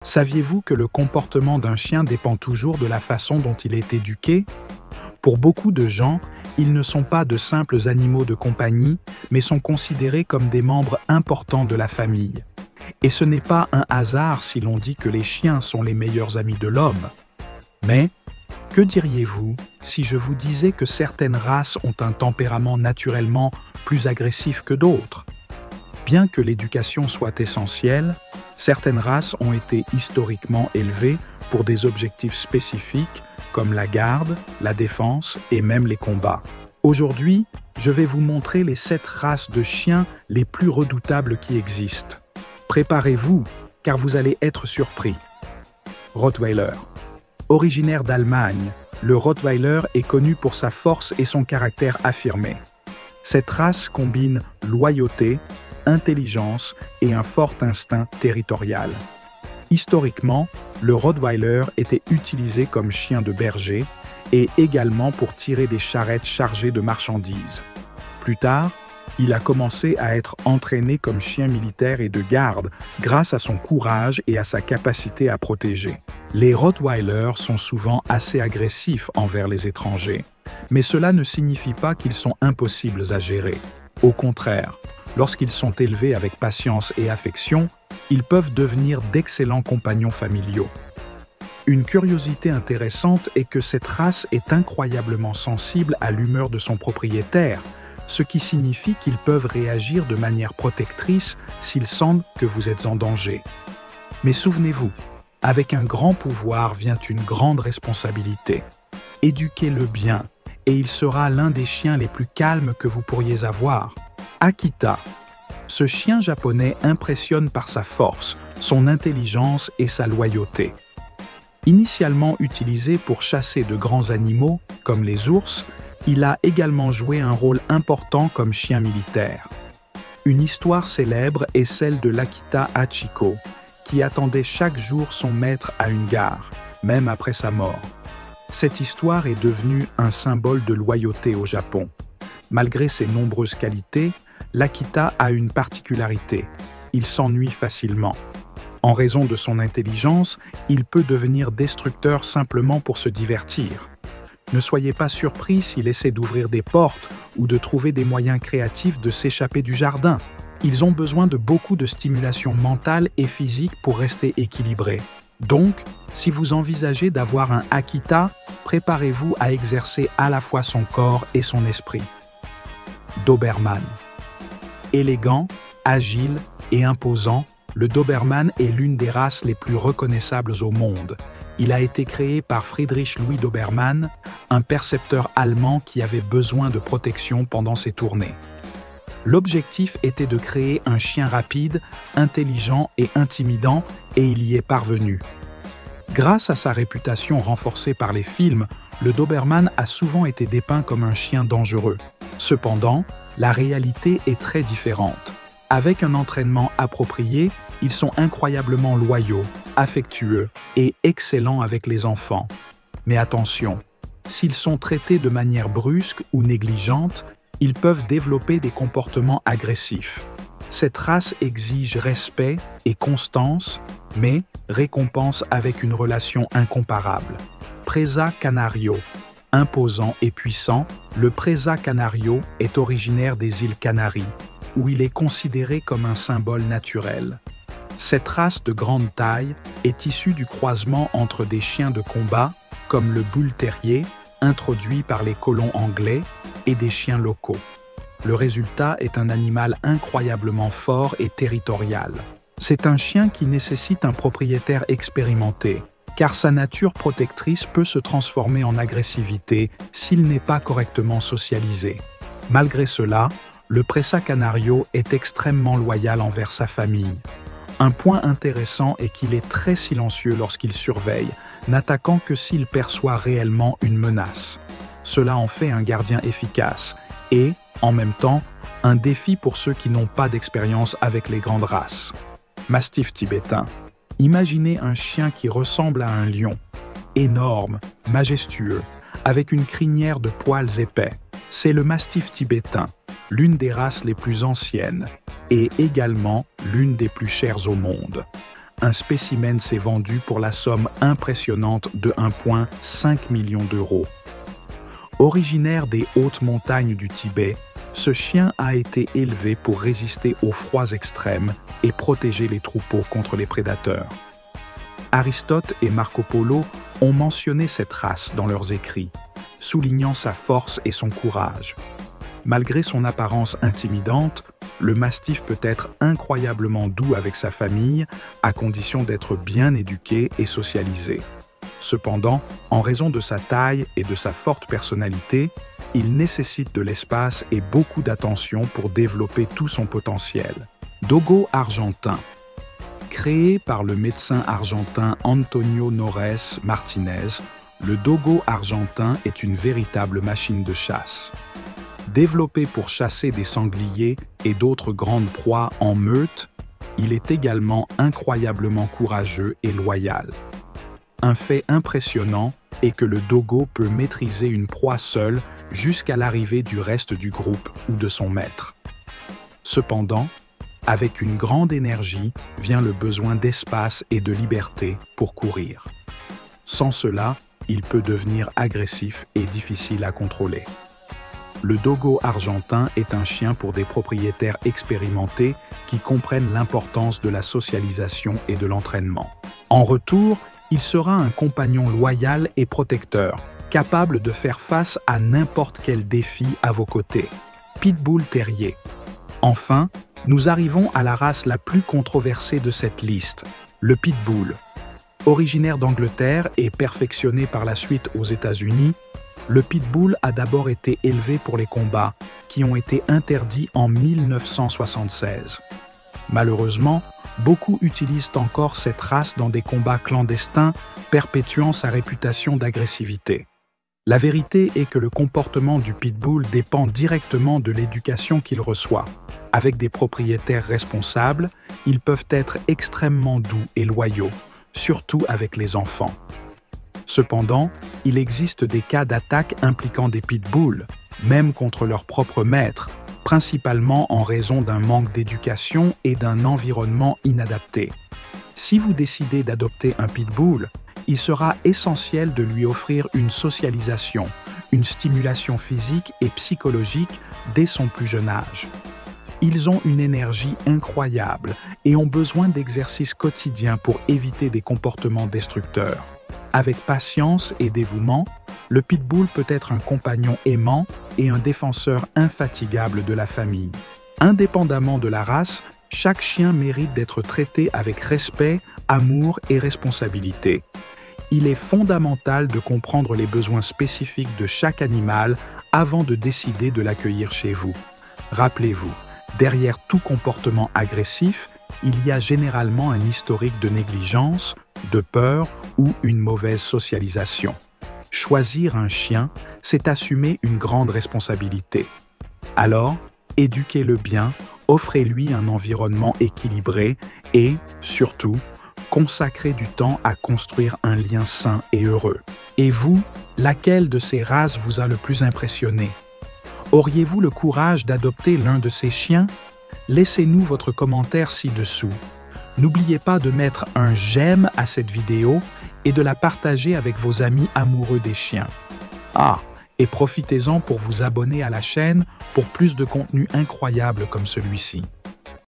Saviez-vous que le comportement d'un chien dépend toujours de la façon dont il est éduqué? Pour beaucoup de gens, ils ne sont pas de simples animaux de compagnie, mais sont considérés comme des membres importants de la famille. Et ce n'est pas un hasard si l'on dit que les chiens sont les meilleurs amis de l'homme. Mais, que diriez-vous si je vous disais que certaines races ont un tempérament naturellement plus agressif que d'autres? Bien que l'éducation soit essentielle, certaines races ont été historiquement élevées pour des objectifs spécifiques comme la garde, la défense et même les combats. Aujourd'hui, je vais vous montrer les 7 races de chiens les plus redoutables qui existent. Préparez-vous, car vous allez être surpris. Rottweiler. Originaire d'Allemagne, le Rottweiler est connu pour sa force et son caractère affirmé. Cette race combine loyauté, intelligence et un fort instinct territorial. Historiquement, le Rottweiler était utilisé comme chien de berger et également pour tirer des charrettes chargées de marchandises. Plus tard, il a commencé à être entraîné comme chien militaire et de garde grâce à son courage et à sa capacité à protéger. Les Rottweilers sont souvent assez agressifs envers les étrangers, mais cela ne signifie pas qu'ils sont impossibles à gérer. Au contraire, lorsqu'ils sont élevés avec patience et affection, ils peuvent devenir d'excellents compagnons familiaux. Une curiosité intéressante est que cette race est incroyablement sensible à l'humeur de son propriétaire, ce qui signifie qu'ils peuvent réagir de manière protectrice s'ils sentent que vous êtes en danger. Mais souvenez-vous, avec un grand pouvoir vient une grande responsabilité. Éduquez-le bien, et il sera l'un des chiens les plus calmes que vous pourriez avoir. Akita. Ce chien japonais impressionne par sa force, son intelligence et sa loyauté. Initialement utilisé pour chasser de grands animaux, comme les ours, il a également joué un rôle important comme chien militaire. Une histoire célèbre est celle de l'Akita Hachiko, qui attendait chaque jour son maître à une gare, même après sa mort. Cette histoire est devenue un symbole de loyauté au Japon. Malgré ses nombreuses qualités, l'Akita a une particularité, il s'ennuie facilement. En raison de son intelligence, il peut devenir destructeur simplement pour se divertir. Ne soyez pas surpris s'il essaie d'ouvrir des portes ou de trouver des moyens créatifs de s'échapper du jardin. Ils ont besoin de beaucoup de stimulation mentale et physique pour rester équilibrés. Donc, si vous envisagez d'avoir un Akita, préparez-vous à exercer à la fois son corps et son esprit. Doberman. Élégant, agile et imposant, le Doberman est l'une des races les plus reconnaissables au monde. Il a été créé par Friedrich Louis Dobermann, un percepteur allemand qui avait besoin de protection pendant ses tournées. L'objectif était de créer un chien rapide, intelligent et intimidant, et il y est parvenu. Grâce à sa réputation renforcée par les films, le Doberman a souvent été dépeint comme un chien dangereux. Cependant, la réalité est très différente. Avec un entraînement approprié, ils sont incroyablement loyaux, affectueux et excellents avec les enfants. Mais attention, s'ils sont traités de manière brusque ou négligente, ils peuvent développer des comportements agressifs. Cette race exige respect et constance, mais récompense avec une relation incomparable. Presa Canario. Imposant et puissant, le Presa Canario est originaire des îles Canaries, où il est considéré comme un symbole naturel. Cette race de grande taille est issue du croisement entre des chiens de combat, comme le Bull Terrier, introduit par les colons anglais, et des chiens locaux. Le résultat est un animal incroyablement fort et territorial. C'est un chien qui nécessite un propriétaire expérimenté, car sa nature protectrice peut se transformer en agressivité s'il n'est pas correctement socialisé. Malgré cela, le Presa Canario est extrêmement loyal envers sa famille. Un point intéressant est qu'il est très silencieux lorsqu'il surveille, n'attaquant que s'il perçoit réellement une menace. Cela en fait un gardien efficace et, en même temps, un défi pour ceux qui n'ont pas d'expérience avec les grandes races. Mastiff tibétain. Imaginez un chien qui ressemble à un lion, énorme, majestueux, avec une crinière de poils épais. C'est le mastiff tibétain, l'une des races les plus anciennes et également l'une des plus chères au monde. un spécimen s'est vendu pour la somme impressionnante de 1,5 million d'euros. Originaire des hautes montagnes du Tibet, ce chien a été élevé pour résister aux froids extrêmes et protéger les troupeaux contre les prédateurs. Aristote et Marco Polo ont mentionné cette race dans leurs écrits, soulignant sa force et son courage. Malgré son apparence intimidante, le mastif peut être incroyablement doux avec sa famille, à condition d'être bien éduqué et socialisé. Cependant, en raison de sa taille et de sa forte personnalité, il nécessite de l'espace et beaucoup d'attention pour développer tout son potentiel. Dogo argentin. Créé par le médecin argentin Antonio Nores Martinez, le dogo argentin est une véritable machine de chasse. Développé pour chasser des sangliers et d'autres grandes proies en meute, il est également incroyablement courageux et loyal. Un fait impressionnant est que le dogo peut maîtriser une proie seule jusqu'à l'arrivée du reste du groupe ou de son maître. Cependant, avec une grande énergie vient le besoin d'espace et de liberté pour courir. Sans cela, il peut devenir agressif et difficile à contrôler. Le dogo argentin est un chien pour des propriétaires expérimentés qui comprennent l'importance de la socialisation et de l'entraînement. En retour, il sera un compagnon loyal et protecteur, capable de faire face à n'importe quel défi à vos côtés. Pitbull terrier. Enfin, nous arrivons à la race la plus controversée de cette liste, le pitbull. Originaire d'Angleterre et perfectionné par la suite aux États-Unis, le pitbull a d'abord été élevé pour les combats, qui ont été interdits en 1976. Malheureusement, beaucoup utilisent encore cette race dans des combats clandestins, perpétuant sa réputation d'agressivité. La vérité est que le comportement du pitbull dépend directement de l'éducation qu'il reçoit. Avec des propriétaires responsables, ils peuvent être extrêmement doux et loyaux, surtout avec les enfants. Cependant, il existe des cas d'attaque impliquant des pitbulls, même contre leur propre maître, principalement en raison d'un manque d'éducation et d'un environnement inadapté. Si vous décidez d'adopter un pitbull, il sera essentiel de lui offrir une socialisation, une stimulation physique et psychologique dès son plus jeune âge. Ils ont une énergie incroyable et ont besoin d'exercices quotidiens pour éviter des comportements destructeurs. Avec patience et dévouement, le pitbull peut être un compagnon aimant et un défenseur infatigable de la famille. Indépendamment de la race, chaque chien mérite d'être traité avec respect, amour et responsabilité. Il est fondamental de comprendre les besoins spécifiques de chaque animal avant de décider de l'accueillir chez vous. Rappelez-vous, derrière tout comportement agressif, il y a généralement un historique de négligence, de peur ou une mauvaise socialisation. Choisir un chien, c'est assumer une grande responsabilité. Alors, éduquez-le bien, offrez-lui un environnement équilibré et, surtout, consacrez du temps à construire un lien sain et heureux. Et vous, laquelle de ces races vous a le plus impressionné? Auriez-vous le courage d'adopter l'un de ces chiens? Laissez-nous votre commentaire ci-dessous. N'oubliez pas de mettre un j'aime à cette vidéo et de la partager avec vos amis amoureux des chiens. Et profitez-en pour vous abonner à la chaîne pour plus de contenu incroyable comme celui-ci.